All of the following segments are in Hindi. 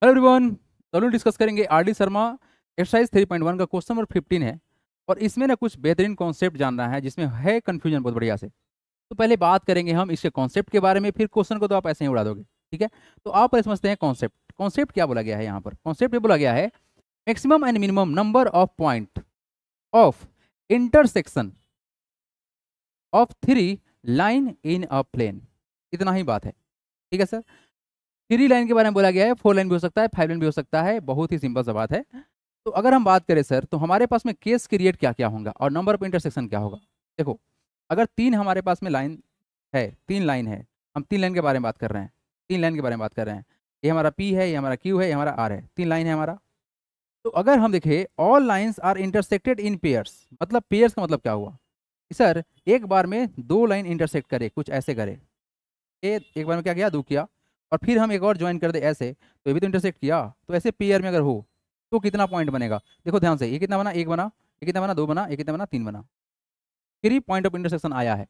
हेलो एवरीवन, चलो डिस्कस करेंगे आरडी शर्मा एक्सरसाइज 3.1 का क्वेश्चन नंबर 15 है। और इसमें ना कुछ बेहतरीन कॉन्सेप्ट जानना है जिसमें है कंफ्यूजन बहुत बढ़िया से। तो पहले बात करेंगे हम इसके कॉन्सेप्ट के बारे में, फिर क्वेश्चन को तो आप ऐसे ही उड़ा दोगे। ठीक है, तो आप पहले समझते हैं कॉन्सेप्ट। कॉन्सेप्ट क्या बोला गया है यहाँ पर? कॉन्सेप्ट ये बोला गया है maximum and minimum number of point of intersection of three line in a plane. इतना ही बात है। ठीक है सर, थ्री लाइन के बारे में बोला गया है, फोर लाइन भी हो सकता है, फाइव लाइन भी हो सकता है। बहुत ही सिंपल सा बात है। तो अगर हम बात करें सर, तो हमारे पास में केस क्रिएट क्या क्या होगा और नंबर ऑफ इंटरसेक्शन क्या होगा। देखो, अगर तीन हमारे पास में लाइन है, तीन लाइन है, हम तीन लाइन के बारे में बात कर रहे हैं। तीन लाइन के बारे में बात कर रहे हैं। ये हमारा पी है, ये हमारा क्यू है, ये हमारा आर है। तीन लाइन है हमारा। तो अगर हम देखें all lines are intersected in pairs, मतलब पेयर्स का मतलब क्या हुआ कि सर एक बार में दो लाइन इंटरसेक्ट करे, कुछ ऐसे करे। ये एक बार में क्या किया, दो किया, और फिर हम एक और ज्वाइन कर दे ऐसे, तो ये भी तो इंटरसेक्ट किया। तो ऐसे पेयर में अगर हो तो कितना पॉइंट बनेगा? देखो ध्यान से, ये कितना बना, एक बना, ये कितना बना, दो बना, ये कितना बना, तीन बना। थ्री पॉइंट ऑफ इंटरसेक्शन आया है।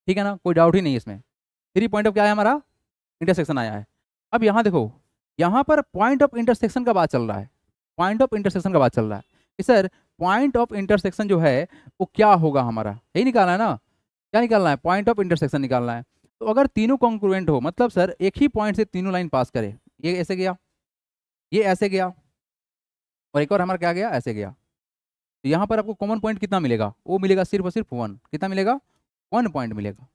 ठीक है ना, कोई डाउट ही नहीं इसमें। थ्री पॉइंट ऑफ क्या है हमारा, इंटरसेक्शन आया है। अब यहाँ देखो, यहाँ पर पॉइंट ऑफ इंटरसेक्शन का बात चल रहा है। पॉइंट ऑफ इंटरसेक्शन का बात चल रहा है कि सर पॉइंट ऑफ इंटरसेक्शन जो है वो क्या होगा हमारा, यही निकालना है ना। क्या निकालना है? पॉइंट ऑफ इंटरसेक्शन निकालना है। तो अगर तीनों कॉन्ग्रुएंट हो, मतलब सर एक ही पॉइंट से तीनों लाइन पास करे। ये ऐसे गया, ये ऐसे गया, और एक और हमारा क्या गया, ऐसे गया। तो यहाँ पर आपको कॉमन पॉइंट कितना मिलेगा? वो मिलेगा सिर्फ और सिर्फ वन। कितना मिलेगा? वन पॉइंट मिलेगा।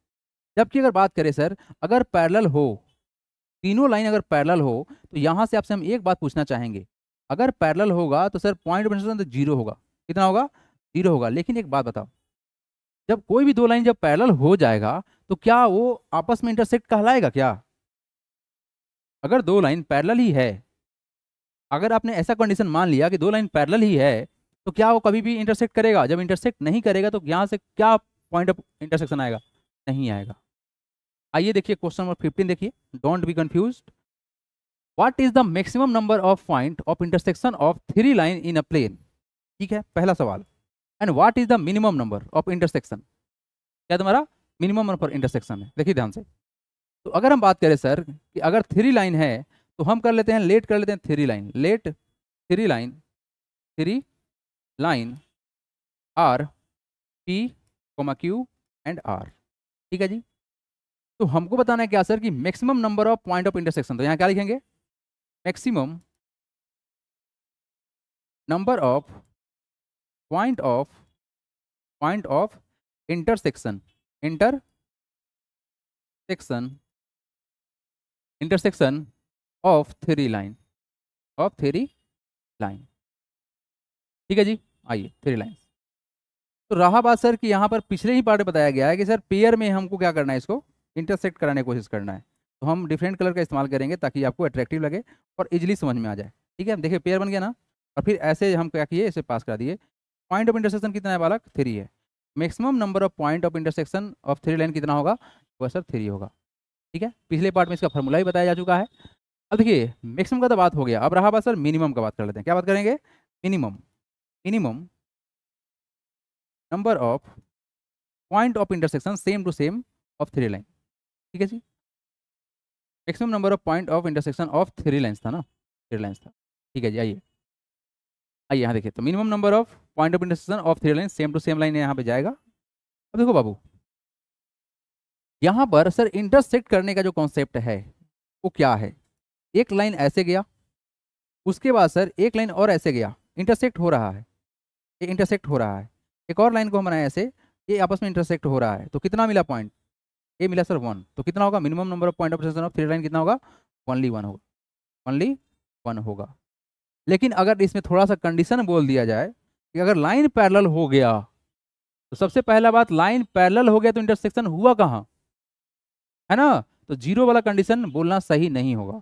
जबकि अगर बात करें सर, अगर पैरेलल हो, तीनों लाइन अगर पैरेलल हो, तो यहाँ से आपसे हम एक बात पूछना चाहेंगे। अगर पैरेलल होगा तो सर पॉइंट ऑफ इंटरसेक्शन तो जीरो होगा। कितना होगा? जीरो होगा। लेकिन एक बात बताओ, जब कोई भी दो लाइन जब पैरेलल हो जाएगा तो क्या वो आपस में इंटरसेक्ट कहलाएगा क्या? अगर दो लाइन पैरेलल ही है, अगर आपने ऐसा कंडीशन मान लिया कि दो लाइन पैरेलल ही है, तो क्या वो कभी भी इंटरसेक्ट करेगा? जब इंटरसेक्ट नहीं करेगा तो यहाँ से क्या पॉइंट ऑफ इंटरसेक्शन आएगा? नहीं आएगा। आइए देखिए क्वेश्चन नंबर 15 देखिए, don't be confuse. What is the maximum number of point of intersection of three line in a plane? ठीक है, पहला सवाल। And what is the minimum number of intersection? क्या तुम्हारा मिनिमम नंबर इंटरसेक्शन है? देखिए ध्यान से। तो अगर हम बात करें सर कि अगर थ्री लाइन है, तो हम कर लेते हैं लेट, कर लेते हैं three line, let three line, three line are P comma Q and R. ठीक है जी। तो हमको बताना है क्या सर कि maximum number of point of intersection. तो यहाँ क्या लिखेंगे? Maximum number of point of intersection, intersection, intersection of three line, of three line. ठीक है जी। आइए थ्री लाइन। तो रहा बात सर कि यहाँ पर पिछले ही पार्ट में बताया गया है कि सर पेयर में हमको क्या करना है, इसको इंटरसेक्ट कराने की कोशिश करना है। तो हम डिफरेंट कलर का इस्तेमाल करेंगे ताकि आपको अट्रैक्टिव लगे और इजीली समझ में आ जाए। ठीक है, देखिए पेयर बन गया ना। और फिर ऐसे हम क्या किए, इसे पास करा दिए। पॉइंट ऑफ इंटरसेक्शन कितना है बालक? थ्री है। Maximum number of point of intersection of three line कितना होगा? वह सर थ्री होगा। ठीक है, पिछले पार्ट में इसका फॉर्मूला ही बताया जा चुका है। अब देखिए मैक्सिमम का तो बात हो गया, अब रहा बात सर मिनिमम का बात कर लेते हैं। क्या बात करेंगे? Minimum, minimum number of point of intersection same to same of three line. ठीक है जी। Maximum number of point of intersection of three lines था ना, थ्री लाइन्स था। ठीक है जी। आइए आइए यहाँ देखिए, तो minimum number of point of intersection of three line, same to same line यहाँ पे जाएगा। अब देखो बाबू, यहाँ पर सर इंटरसेक्ट करने का जो कॉन्सेप्ट है वो क्या है? एक लाइन ऐसे गया, उसके बाद सर एक लाइन और ऐसे गया, इंटरसेक्ट हो रहा है, ये इंटरसेक्ट हो रहा है। एक और लाइन को हम बनाए ऐसे, ये आपस में इंटरसेक्ट हो रहा है। तो कितना मिला पॉइंट? ये मिला सर वन। तो कितना होगा minimum number of point of intersection of three line? कितना होगा? ओनली वन होगा, ओनली वन होगा। लेकिन अगर इसमें थोड़ा सा कंडीशन बोल दिया जाए कि अगर लाइन पैरेलल हो गया, तो सबसे पहला बात, लाइन पैरेलल हो गया तो इंटरसेक्शन हुआ कहाँ, है ना? तो जीरो वाला कंडीशन बोलना सही नहीं होगा।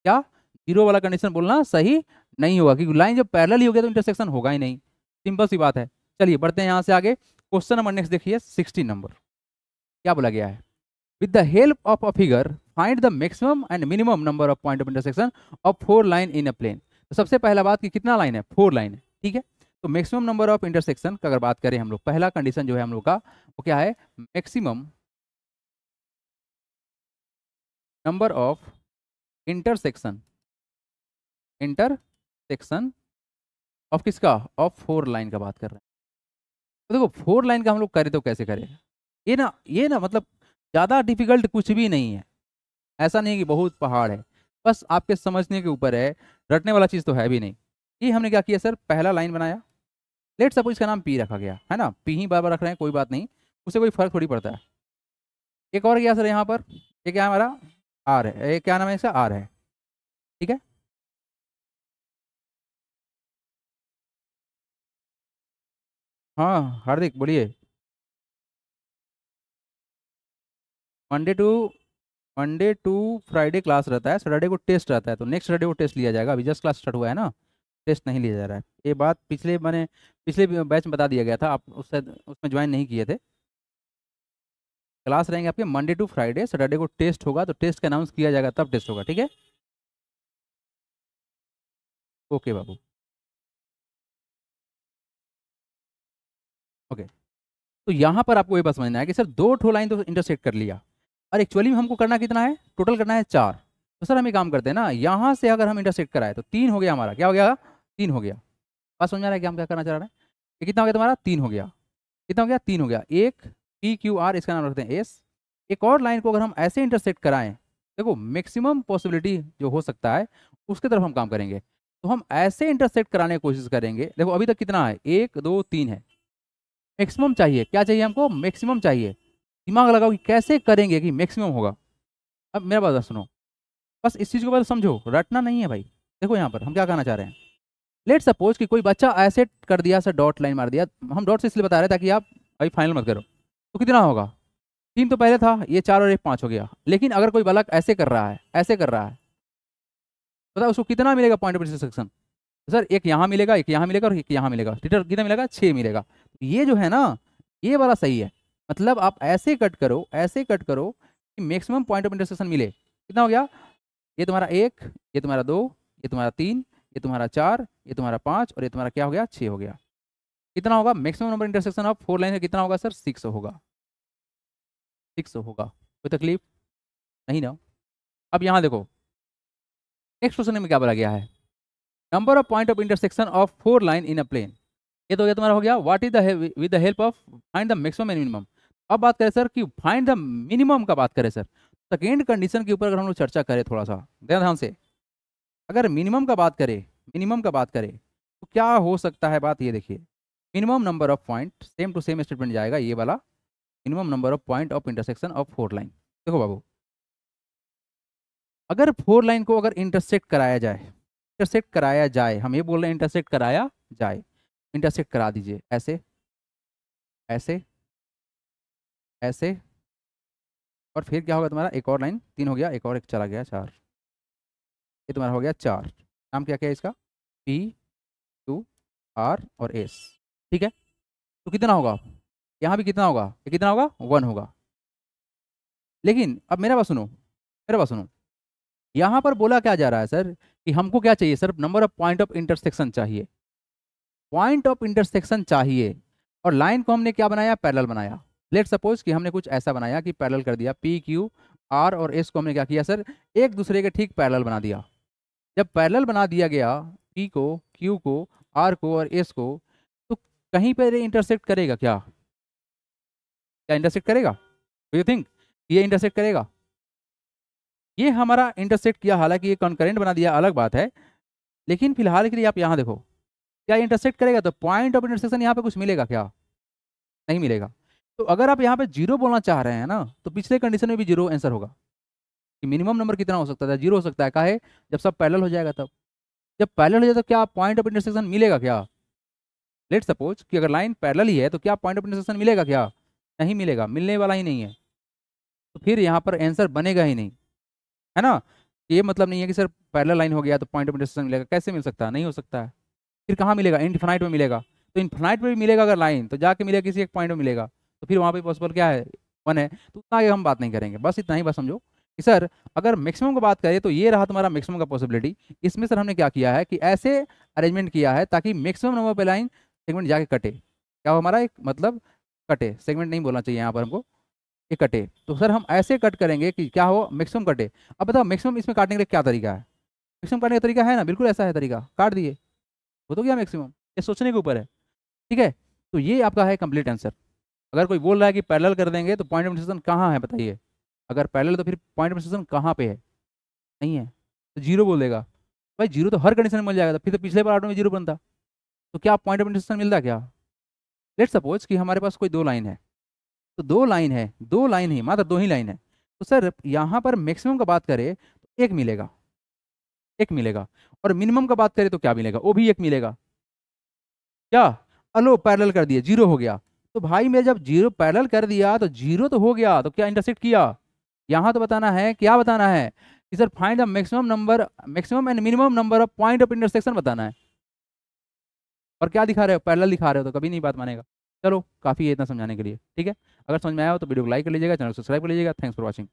क्या? जीरो वाला कंडीशन बोलना सही नहीं होगा, क्योंकि लाइन जब पैरेलल ही हो गया तो इंटरसेक्शन होगा ही नहीं। सिंपल सी बात है। चलिए बढ़ते हैं यहाँ से आगे। क्वेश्चन नंबर नेक्स्ट देखिए, 16 नंबर। क्या बोला गया है? With the help of a figure find the maximum and minimum number of point of intersection of four line in a plane. तो सबसे पहला बात कि कितना लाइन है? फोर लाइन है। ठीक है, तो मैक्सिमम नंबर ऑफ इंटरसेक्शन का अगर बात करें हम लोग, पहला कंडीशन जो है हम लोग का वो क्या है? Maximum number of intersection intersection of किसका, ऑफ 4 लाइन का बात कर रहे हैं। तो देखो 4 लाइन का हम लोग करें तो कैसे करें, ये ना मतलब ज़्यादा डिफिकल्ट कुछ भी नहीं है, ऐसा नहीं है कि बहुत पहाड़ है, बस आपके समझने के ऊपर है, रटने वाला चीज़ तो है भी नहीं। ये हमने क्या किया सर, पहला लाइन बनाया, लेट सपोज इसका नाम पी रखा गया है ना, पी ही बार बार रख रहे हैं कोई बात नहीं, उससे कोई फर्क थोड़ी पड़ता है। एक और गया सर यहाँ पर, ये क्या है हमारा, आर है, ये क्या नाम है इसका, आर है, ठीक है। हाँ हार्दिक बोलिए। Monday to Monday to Friday class रहता है, सैटरडे को टेस्ट रहता है, तो नेक्स्ट सैटरडे को टेस्ट लिया जाएगा, अभी जस्ट क्लास स्टार्ट हुआ है ना, टेस्ट नहीं लिया जा रहा है। ये बात पिछले बैच में बता दिया गया था, आप उसमें ज्वाइन नहीं किए थे। क्लास रहेंगे आपके मंडे टू फ्राइडे, सैटरडे को टेस्ट होगा, तो टेस्ट का अनाउंस किया जाएगा तब टेस्ट होगा, ठीक है। ओके बाबू, ओके। तो यहाँ पर आपको ये बात समझना है कि सर दो ठो लाइन तो इंटरसेक्ट कर लिया, और एक्चुअली में हमको करना कितना है, टोटल करना है 4। तो सर हम ये काम करते हैं ना, यहाँ से अगर हम इंटरसेक्ट कराए तो 3 हो गया हमारा, क्या हो गया, 3 हो गया। बात समझ आ रहा है कि हम क्या करना चाह रहे हैं। ये कितना हो गया तुम्हारा, 3 हो गया, कितना हो गया, 3 हो गया। एक पी क्यू आर, इसका नाम रखते हैं एस। एक और लाइन को अगर हम ऐसे इंटरसेक्ट कराएं, देखो मैक्सिमम पॉसिबिलिटी जो हो सकता है उसके तरफ हम काम करेंगे, तो हम ऐसे इंटरसेक्ट कराने की कोशिश करेंगे। देखो अभी तक कितना है, 1 2 3 है, मैक्सिमम चाहिए, क्या चाहिए हमको, मैक्सिमम चाहिए। दिमाग लगाओ कि कैसे करेंगे कि मैक्सिमम होगा। अब मेरा बात सुनो, बस इस चीज़ को बस समझो, रटना नहीं है भाई। देखो यहाँ पर हम क्या कहना चाह रहे हैं, लेट सपोज कि कोई बच्चा ऐसे कर दिया, सर डॉट लाइन मार दिया, हम डॉट से इसलिए बता रहे हैं ताकि आप अभी फाइनल मत करो। तो कितना होगा, 3 तो पहले था, ये 4 और 1 5 हो गया। लेकिन अगर कोई बालक ऐसे कर रहा है, ऐसे कर रहा है, बताओ उसको कितना मिलेगा पॉइंट ऑफ इंटरसेक्शन। सर एक यहाँ मिलेगा, एक यहाँ मिलेगा और एक यहाँ मिलेगा, टीचर कितना मिलेगा, 6 मिलेगा। ये जो है ना, ये वाला सही है, मतलब आप ऐसे कट करो, ऐसे कट करो कि मैक्सिमम पॉइंट ऑफ इंटरसेक्शन मिले। कितना हो गया, ये तुम्हारा 1, ये तुम्हारा 2, ये तुम्हारा 3, ये तुम्हारा 4, ये तुम्हारा 5 और ये तुम्हारा क्या हो गया, 6 हो गया। कितना होगा maximum number intersection of 4 line है, कितना होगा सर, 6 होगा, 6 होगा। कोई तकलीफ नहीं ना। अब यहाँ देखो नेक्स्ट क्वेश्चन में क्या बोला गया है, number of point of intersection of 4 line in a plane. ये तो हो गया तुम्हारा, हो गया what is the with the help of find the maximum and minimum. अब बात करें सर कि फाइंड द मिनिमम का बात करें सर, सेकेंड कंडीशन के ऊपर अगर हम लोग चर्चा करें थोड़ा सा ध्यान से, अगर मिनिमम का बात करें, मिनिमम का बात करें तो क्या हो सकता है, बात ये देखिए, minimum number of point, same to same statement जाएगा ये वाला, minimum number of point of intersection of 4 line. देखो बाबू, अगर 4 लाइन को अगर इंटरसेक्ट कराया जाए, इंटरसेक्ट कराया जाए, हम ये बोल रहे हैं इंटरसेक्ट कराया जाए, इंटरसेक्ट करा दीजिए ऐसे, ऐसे, ऐसे, और फिर क्या होगा तुम्हारा, एक और लाइन, 3 हो गया, एक और एक चला गया, 4, ये तुम्हारा हो गया 4। नाम क्या क्या है इसका, पी क्यू आर और एस, ठीक है। तो कितना होगा, यहाँ भी कितना होगा, ये कितना होगा, 1 होगा। लेकिन अब मेरा बात सुनो, मेरा बात सुनो, यहाँ पर बोला क्या जा रहा है सर कि हमको क्या चाहिए sir, number of point of intersection चाहिए, पॉइंट ऑफ इंटरसेक्शन चाहिए। और लाइन को हमने क्या बनाया, पैरेलल बनाया। लेट सपोज कि हमने कुछ ऐसा बनाया कि पैरेलल कर दिया, पी क्यू आर और एस को हमने क्या किया सर, एक दूसरे के ठीक पैरेलल बना दिया। जब पैरेलल बना दिया गया, पी को, क्यू को, आर को और एस को, तो कहीं पर इंटरसेक्ट करेगा क्या, क्या इंटरसेक्ट करेगा, यू थिंक ये इंटरसेक्ट करेगा, ये हमारा इंटरसेक्ट किया, हालांकि ये कॉन्करेंट बना दिया अलग बात है, लेकिन फिलहाल के लिए आप यहाँ देखो क्या इंटरसेक्ट करेगा, तो पॉइंट ऑफ इंटरसेक्शन यहाँ पे कुछ मिलेगा क्या, नहीं मिलेगा। तो अगर आप यहाँ पे जीरो बोलना चाह रहे हैं ना, तो पिछले कंडीशन में भी जीरो आंसर होगा कि मिनिमम नंबर कितना हो सकता है, जीरो हो सकता है, काहे, जब सब पैरेलल हो जाएगा तब, जब पैरेलल हो जाए तो क्या पॉइंट ऑफ इंटरसेक्शन मिलेगा क्या। लेट सपोज कि अगर लाइन पैरेलल ही है तो क्या पॉइंट ऑफ इंटरसेक्शन मिलेगा क्या, नहीं मिलेगा, मिलने वाला ही नहीं है, तो फिर यहाँ पर आंसर बनेगा ही नहीं, है ना। ये मतलब नहीं है कि सर पैरेलल लाइन हो गया तो पॉइंट ऑफ इंटरसेक्शन मिलेगा, कैसे मिल सकता है, नहीं हो सकता है। फिर कहाँ मिलेगा, इनफिनाइट में मिलेगा, तो इनफिनाइट में भी मिलेगा अगर लाइन, तो जाके मिलेगा किसी एक पॉइंट में मिलेगा, तो फिर वहाँ पे पॉसिबल क्या है, 1 है। तो उतना आगे हम बात नहीं करेंगे, बस इतना ही, बस समझो कि सर अगर मैक्सिमम की बात करें तो ये रहा तुम्हारा मैक्सिमम का पॉसिबिलिटी। इसमें सर हमने क्या किया है कि ऐसे अरेंजमेंट किया है ताकि मैक्सिमम नंबर पे लाइन सेगमेंट जाके कटे, क्या हो हमारा एक मतलब कटे, सेगमेंट नहीं बोलना चाहिए यहाँ पर हमको, ये कटे। तो सर हम ऐसे कट करेंगे कि क्या हो, मैक्सिमम कटे। अब बताओ मैक्सिमम इसमें काटने के लिए क्या तरीका है, मैक्सिमम काटने का तरीका है ना, बिल्कुल ऐसा है तरीका, काट दिए, वो तो क्या मैक्सिमम, ये सोचने के ऊपर है। ठीक है, तो ये आपका है कंप्लीट आंसर। अगर कोई बोल रहा है कि पैरेलल कर देंगे तो पॉइंट ऑफ इंटरसेक्शन कहाँ है बताइए, अगर पैरेलल तो फिर पॉइंट ऑफ इंटरसेक्शन कहाँ पे है, नहीं है, तो जीरो बोल देगा। भाई जीरो तो हर कंडीशन में मिल जाएगा, तो फिर तो पिछले पार्ट में जीरो बनता, तो क्या पॉइंट ऑफ इंटरसेक्शन मिलता क्या। लेट सपोज कि हमारे पास कोई दो लाइन है, तो दो लाइन है, दो लाइन ही, मात्र दो ही लाइन है, तो सर यहाँ पर मैक्सिमम का बात करें तो एक मिलेगा, एक मिलेगा, और मिनिमम का बात करें तो क्या मिलेगा, वो भी एक मिलेगा। क्या, अलो पैरेलल कर दिए, जीरो हो गया। तो भाई मैं जब जीरो पैरेलल कर दिया तो जीरो तो हो गया, तो क्या इंटरसेक्ट किया, यहाँ तो बताना है, क्या बताना है कि sir find the maximum number, maximum and minimum number of point of intersection बताना है। और क्या दिखा रहे हो, पैरेलल दिखा रहे हो, तो कभी नहीं बात मानेगा। चलो काफ़ी है इतना समझाने के लिए, ठीक है। अगर समझ में आया हो तो वीडियो को लाइक कर लीजिएगा, चैनल को सब्सक्राइब कर लीजिएगा। Thanks for watching.